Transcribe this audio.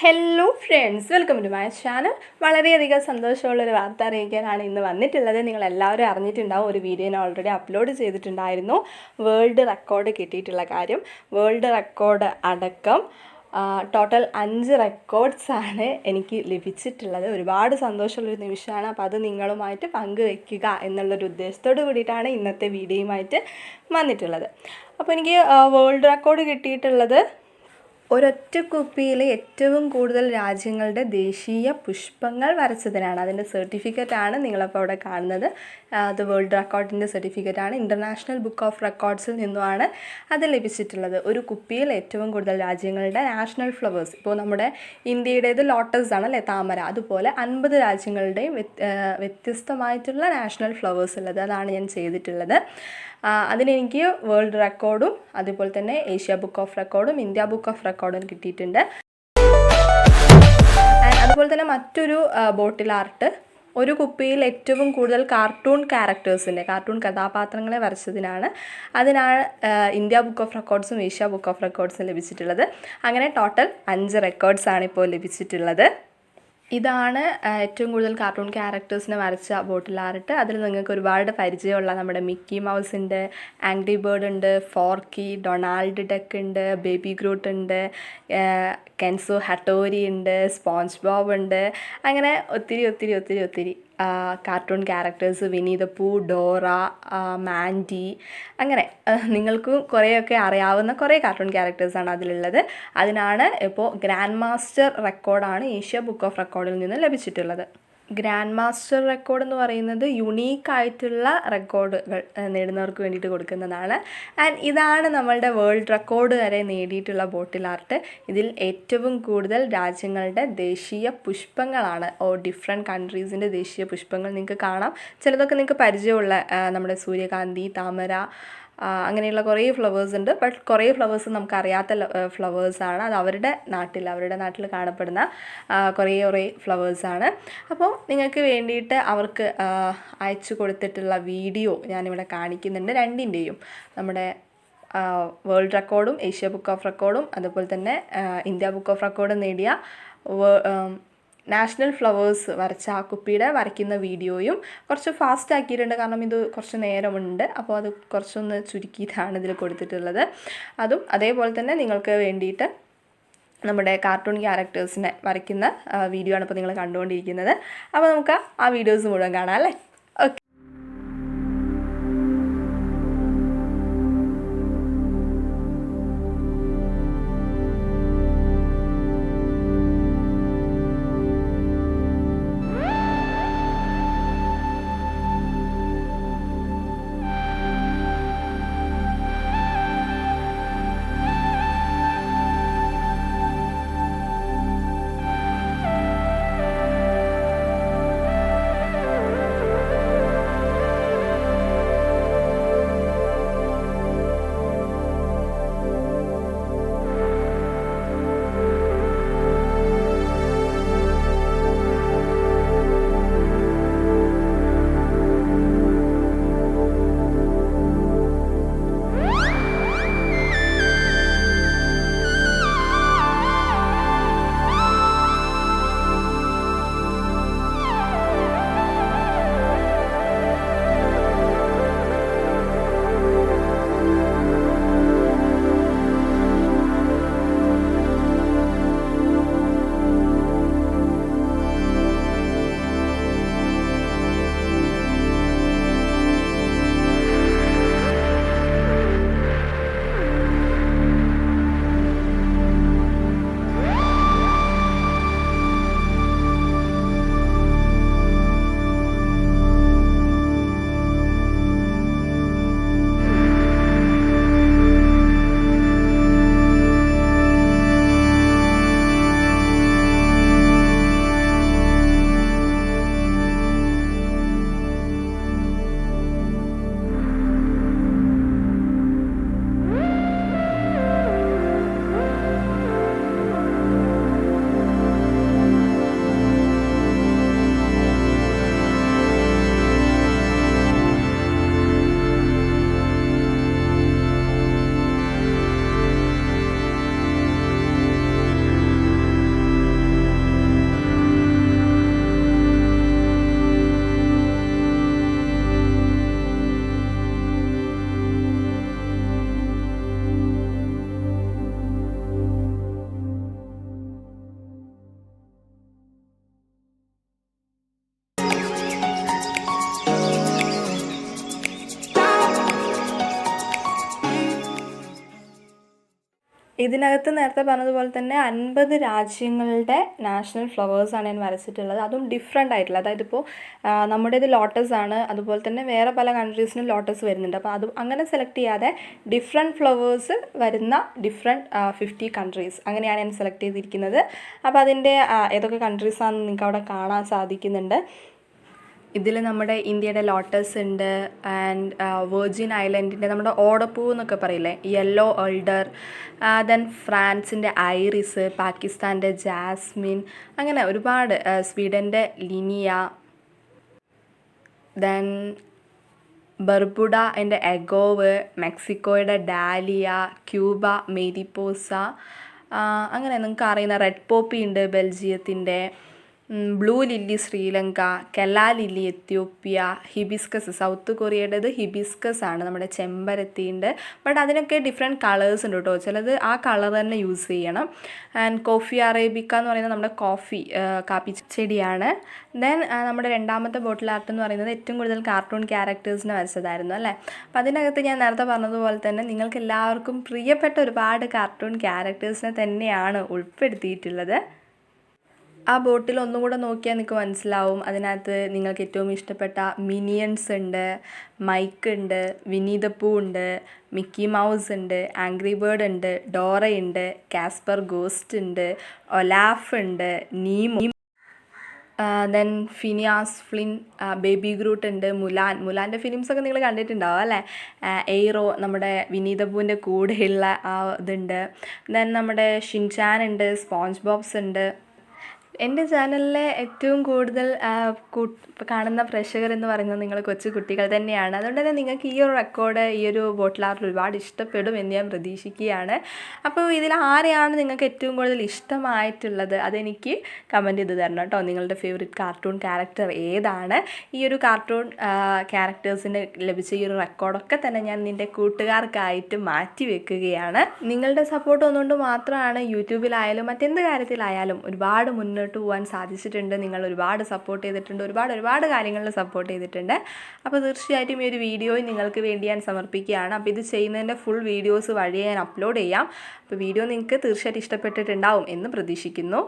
Hello friends, welcome to my channel. വളരെയധികം സന്തോഷമുള്ളൊരു വാർത്ത അറിയിക്കാനാണ് ഇന്ന് വന്നിട്ടുള്ളത്. നിങ്ങളെല്ലാവരും അറിഞ്ഞിട്ടുണ്ടാവും, ഒരു വീഡിയോ ഞാൻ ഓൾറെഡി അപ്ലോഡ് ചെയ്തിട്ടുണ്ടായിരുന്നു. വേൾഡ് റെക്കോർഡ് കിട്ടിയിട്ടുള്ള കാര്യം. വേൾഡ് റെക്കോർഡ് അടക്കം ടോട്ടൽ 5 റെക്കോർഡ്സാണ് എനിക്ക് ലഭിച്ചിട്ടുള്ളത്. ഒരുപാട് സന്തോഷമുള്ളൊരു നിമിഷമാണ്. അപ്പോൾ അത് നിങ്ങളുമായിട്ട് പങ്കുവയ്ക്കുക എന്നുള്ളൊരു ഉദ്ദേശത്തോട് കൂടിയിട്ടാണ് ഇന്നത്തെ വീഡിയോയുമായിട്ട് വന്നിട്ടുള്ളത്. അപ്പോൾ എനിക്ക് വേൾഡ് റെക്കോർഡ് കിട്ടിയിട്ടുള്ളത് ഒരൊറ്റ കുപ്പിയിൽ ഏറ്റവും കൂടുതൽ രാജ്യങ്ങളുടെ ദേശീയ പുഷ്പങ്ങൾ വരച്ചതിനാണ്. അതിൻ്റെ സർട്ടിഫിക്കറ്റാണ് നിങ്ങളപ്പോൾ അവിടെ കാണുന്നത്. അത് വേൾഡ് റെക്കോർഡിൻ്റെ സർട്ടിഫിക്കറ്റാണ്. ഇൻ്റർനാഷണൽ ബുക്ക് ഓഫ് റെക്കോർഡ്സിൽ നിന്നുമാണ് അത് ലഭിച്ചിട്ടുള്ളത്. ഒരു കുപ്പിയിൽ ഏറ്റവും കൂടുതൽ രാജ്യങ്ങളുടെ നാഷണൽ ഫ്ലവേഴ്സ്, ഇപ്പോൾ നമ്മുടെ ഇന്ത്യയുടേത് ലോട്ടസ് ആണല്ലേ, താമര, അതുപോലെ 50 രാജ്യങ്ങളുടെയും വ്യത്യസ്തമായിട്ടുള്ള നാഷണൽ ഫ്ലവേഴ്സ് ഉള്ളത്. അതാണ് ഞാൻ ചെയ്തിട്ടുള്ളത്. അതിനെനിക്ക് വേൾഡ് റെക്കോർഡും അതുപോലെ തന്നെ ഏഷ്യ ബുക്ക് ഓഫ് റെക്കോർഡും ഇന്ത്യ ബുക്ക് ഓഫ് റെക്കോർഡും കിട്ടിയിട്ടുണ്ട്. അതുപോലെ തന്നെ മറ്റൊരു ബോട്ടിൽ ആർട്ട്, ഒരു കുപ്പിയിൽ ഏറ്റവും കൂടുതൽ കാർട്ടൂൺ കഥാപാത്രങ്ങളെ വരച്ചതിനാണ്. അതിനാണ് ഇന്ത്യ ബുക്ക് ഓഫ് റെക്കോർഡ്സും ഏഷ്യ ബുക്ക് ഓഫ് റെക്കോർഡ്സും ലഭിച്ചിട്ടുള്ളത്. അങ്ങനെ ടോട്ടൽ 5 റെക്കോർഡ്സാണ് ഇപ്പോൾ ലഭിച്ചിട്ടുള്ളത്. ഇതാണ് ഏറ്റവും കൂടുതൽ കാർട്ടൂൺ ക്യാരക്ടേഴ്സിനെ വരച്ച ബോട്ടിൽ ആർട്ട്. അതിൽ നിങ്ങൾക്ക് ഒരുപാട് പരിചയമുള്ള നമ്മുടെ മിക്കി മൗസ് ഉണ്ട്, ആംഗ്രി ബേർഡ് ഉണ്ട്, ഫോർക്കി, ഡൊണാൾഡ് ഡക്ക് ഉണ്ട്, ബേബി ഗ്രൂട്ട് ഉണ്ട്, കെൻസോ ഹട്ടോരി ഉണ്ട്, സ്പോഞ്ച് ബോബ് ഉണ്ട്. അങ്ങനെ ഒത്തിരി കാർട്ടൂൺ ക്യാരക്ടേഴ്സ്, വിനി ദ പൂ, ഡോറ, മാൻഡി, അങ്ങനെ നിങ്ങൾക്ക് കുറേയൊക്കെ അറിയാവുന്ന കുറേ കാർട്ടൂൺ ക്യാരക്ടേഴ്സാണ് അതിലുള്ളത്. അതിനാണ് ഇപ്പോൾ ഗ്രാൻഡ് മാസ്റ്റർ റെക്കോർഡാണ് ഏഷ്യ ബുക്ക് ഓഫ് റെക്കോർഡിൽ നിന്ന് ലഭിച്ചിട്ടുള്ളത്. ഗ്രാൻഡ് മാസ്റ്റർ റെക്കോർഡ് എന്ന് പറയുന്നത് യുണീക്കായിട്ടുള്ള റെക്കോർഡുകൾ നേടുന്നവർക്ക് വേണ്ടിയിട്ട് കൊടുക്കുന്നതാണ്. ആൻഡ് ഇതാണ് നമ്മളുടെ വേൾഡ് റെക്കോർഡ് വരെ നേടിയിട്ടുള്ള ബോട്ടിൽ ആർട്ട്. ഇതിൽ ഏറ്റവും കൂടുതൽ രാജ്യങ്ങളുടെ ദേശീയ പുഷ്പങ്ങളാണ്, ഡിഫറെൻറ്റ് കൺട്രീസിൻ്റെ ദേശീയ പുഷ്പങ്ങൾ നിങ്ങൾക്ക് കാണാം. ചിലതൊക്കെ നിങ്ങൾക്ക് പരിചയമുള്ള നമ്മുടെ സൂര്യകാന്തി, താമര, അങ്ങനെയുള്ള കുറേ ഫ്ലവേഴ്സ് ഉണ്ട്. ബട്ട് കുറേ ഫ്ലവേഴ്സ് നമുക്കറിയാത്ത ഫ്ലവേഴ്സാണ്. അത് അവരുടെ നാട്ടിൽ കാണപ്പെടുന്ന കുറേ ഫ്ലവേഴ്സാണ്. അപ്പോൾ നിങ്ങൾക്ക് വേണ്ടിയിട്ട് അവർക്ക് അയച്ചു കൊടുത്തിട്ടുള്ള വീഡിയോ ഞാനിവിടെ കാണിക്കുന്നുണ്ട്. രണ്ടിൻ്റെയും, നമ്മുടെ വേൾഡ് റെക്കോർഡും ഏഷ്യ ബുക്ക് ഓഫ് റെക്കോർഡും അതുപോലെ തന്നെ ഇന്ത്യ ബുക്ക് ഓഫ് റെക്കോർഡും നേടിയ നാഷണൽ ഫ്ലവേഴ്സ് വരച്ച ആ കുപ്പിയുടെ വരയ്ക്കുന്ന വീഡിയോയും കുറച്ച് ഫാസ്റ്റ് ആക്കിയിട്ടുണ്ട്. കാരണം ഇത് കുറച്ച് നേരമുണ്ട്, അപ്പോൾ അത് കുറച്ചൊന്ന് ചുരുക്കിയിട്ടാണ് ഇതിൽ കൊടുത്തിട്ടുള്ളത്. അതും അതേപോലെ തന്നെ നിങ്ങൾക്ക് വേണ്ടിയിട്ട് നമ്മുടെ കാർട്ടൂൺ ക്യാരക്ടേഴ്സിനെ വരയ്ക്കുന്ന വീഡിയോ ആണ് ഇപ്പോൾ നിങ്ങൾ കണ്ടുകൊണ്ടിരിക്കുന്നത്. അപ്പോൾ നമുക്ക് ആ വീഡിയോസ് മുഴുവൻ കാണാം അല്ലേ. ഓക്കെ. ഇതിനകത്ത് നേരത്തെ പറഞ്ഞതുപോലെ തന്നെ 50 രാജ്യങ്ങളുടെ നാഷണൽ ഫ്ലവേഴ്സാണ് ഞാൻ വരച്ചിട്ടുള്ളത്. അതും ഡിഫറെൻ്റ് ആയിട്ടുള്ള, അതായത് ഇപ്പോൾ നമ്മുടേത് ലോട്ടസ് ആണ്, അതുപോലെ തന്നെ വേറെ പല കൺട്രീസിനും ലോട്ടസ് വരുന്നുണ്ട്. അപ്പോൾ അത് അങ്ങനെ സെലക്ട് ചെയ്യാതെ ഡിഫറെൻറ്റ് ഫ്ലവേഴ്സ് വരുന്ന 50 കൺട്രീസ് അങ്ങനെയാണ് ഞാൻ സെലക്ട് ചെയ്തിരിക്കുന്നത്. അപ്പോൾ അതിൻ്റെ ഏതൊക്കെ കൺട്രീസാണെന്ന് നിങ്ങൾക്ക് അവിടെ കാണാൻ സാധിക്കുന്നുണ്ട്. ഇതിൽ നമ്മുടെ ഇന്ത്യയുടെ ലോട്ടസ് ഉണ്ട്, ആൻഡ് വെർജിൻ ഐലൻഡിൻ്റെ നമ്മുടെ ഓടപ്പൂ എന്നൊക്കെ പറയില്ലേ, യെല്ലോ എൾഡർ, ദെൻ ഫ്രാൻസിൻ്റെ ഐറിസ്, പാകിസ്ഥാൻ്റെ ജാസ്മിൻ, അങ്ങനെ ഒരുപാട്, സ്വീഡൻ്റെ ലിനിയ, ദെൻ ബർബുഡ എൻ്റെ എഗോവ്, മെക്സിക്കോയുടെ ഡാലിയ, ക്യൂബ മേരിപ്പോസ, അങ്ങനെ നിങ്ങൾക്ക് അറിയുന്ന റെഡ് പോപ്പി ഉണ്ട് ബെൽജിയത്തിൻ്റെ, blue lily Sri Lanka, calla lily Ethiopia, hibiscus south കൊറിയയുടേത് ഹിബിസ്കസ് ആണ്, നമ്മുടെ ചെമ്പരത്തി ഉണ്ട്. ബട്ട് അതിനൊക്കെ ഡിഫറെൻറ്റ് കളേഴ്സ് ഉണ്ട് കേട്ടോ, ചിലത് ആ കളർ തന്നെ യൂസ് ചെയ്യണം. ആൻഡ് കോഫി അറേബിക്ക എന്ന് പറയുന്നത് നമ്മുടെ കാപ്പി ചെടിയാണ്. ദെൻ നമ്മുടെ രണ്ടാമത്തെ ബോട്ടിൽ ആർട്ട് എന്ന് പറയുന്നത് ഏറ്റവും കൂടുതൽ കാർട്ടൂൺ ക്യാരക്ടേഴ്സിനെ വരച്ചതായിരുന്നു അല്ലേ. അപ്പോൾ അതിനകത്ത് ഞാൻ നേരത്തെ പറഞ്ഞതുപോലെ തന്നെ നിങ്ങൾക്ക് എല്ലാവർക്കും പ്രിയപ്പെട്ട ഒരുപാട് കാർട്ടൂൺ ക്യാരക്ടേഴ്സിനെ തന്നെയാണ് ഉൾപ്പെടുത്തിയിട്ടുള്ളത്. ആ ബോട്ടിൽ ഒന്നും കൂടെ നോക്കിയാൽ നിങ്ങൾക്ക് മനസ്സിലാവും. അതിനകത്ത് നിങ്ങൾക്ക് ഏറ്റവും ഇഷ്ടപ്പെട്ട മിനിയൻസ് ഉണ്ട്, മൈക്ക് ഉണ്ട്, വിനി ദ പൂ ഉണ്ട്, മിക്കി മൗസ് ഉണ്ട്, ആംഗ്രി ബേർഡ് ഉണ്ട്, ഡോറയുണ്ട്, കാസ്പർ ഗോസ്റ്റ് ഉണ്ട്, ഒലാഫ് ഉണ്ട്, Nemo, then Phineas Flynn, baby Groot ഉണ്ട്, മുലാൻ്റെ ഫിലിംസൊക്കെ നിങ്ങൾ കണ്ടിട്ടുണ്ടാവും അല്ലേ. എയ്റോ നമ്മുടെ വിനി ദ പൂവിൻ്റെ കൂടെയുള്ള ആ ഇതുണ്ട്. ദെൻ നമ്മുടെ ഷിൻചാൻ ഉണ്ട്, സ്പോഞ്ച് ബോബ്സ് ഉണ്ട്. എൻ്റെ ചാനലിലെ ഏറ്റവും കൂടുതൽ കാണുന്ന പ്രേക്ഷകർ എന്ന് പറയുന്നത് നിങ്ങൾ കൊച്ചു കുട്ടികൾ തന്നെയാണ്. അതുകൊണ്ട് തന്നെ നിങ്ങൾക്ക് ഈ ഒരു റെക്കോർഡ്, ഈ ഒരു ബോട്ടിൽ ആർട്ട് ഒരുപാട് ഇഷ്ടപ്പെടും എന്ന് ഞാൻ പ്രതീക്ഷിക്കുകയാണ്. അപ്പോൾ ഇതിൽ ആരെയാണ് നിങ്ങൾക്ക് ഏറ്റവും കൂടുതൽ ഇഷ്ടമായിട്ടുള്ളത് അതെനിക്ക് കമൻറ്റ് ചെയ്ത് തരണം കേട്ടോ. നിങ്ങളുടെ ഫേവറേറ്റ് കാർട്ടൂൺ ക്യാരക്ടർ ഏതാണ്? ഈ ഒരു കാർട്ടൂൺ ക്യാരക്ടേഴ്സിന് ലഭിച്ച ഈ ഒരു റെക്കോർഡൊക്കെ തന്നെ ഞാൻ നിൻ്റെ കൂട്ടുകാർക്കായിട്ട് മാറ്റി വെക്കുകയാണ്. നിങ്ങളുടെ സപ്പോർട്ട് ഒന്നുകൊണ്ട് മാത്രമാണ് യൂട്യൂബിലായാലും മറ്റെന്ത് കാര്യത്തിലായാലും ഒരുപാട് മുന്നോട്ട് പോകാൻ സാധിച്ചിട്ടുണ്ട്. നിങ്ങൾ ഒരുപാട് സപ്പോർട്ട് ചെയ്തിട്ടുണ്ട്, ഒരുപാട് കാര്യങ്ങളിൽ സപ്പോർട്ട് ചെയ്തിട്ടുണ്ട്. അപ്പോൾ തീർച്ചയായിട്ടും ഈ ഒരു വീഡിയോ നിങ്ങൾക്ക് വേണ്ടി ഞാൻ സമർപ്പിക്കുകയാണ്. അപ്പോൾ ഇത് ചെയ്യുന്നതിൻ്റെ ഫുൾ വീഡിയോസ് വഴിയെ ഞാൻ അപ്ലോഡ് ചെയ്യാം. അപ്പോൾ വീഡിയോ നിങ്ങൾക്ക് തീർച്ചയായിട്ടും ഇഷ്ടപ്പെട്ടിട്ടുണ്ടാവും എന്ന് പ്രതീക്ഷിക്കുന്നു.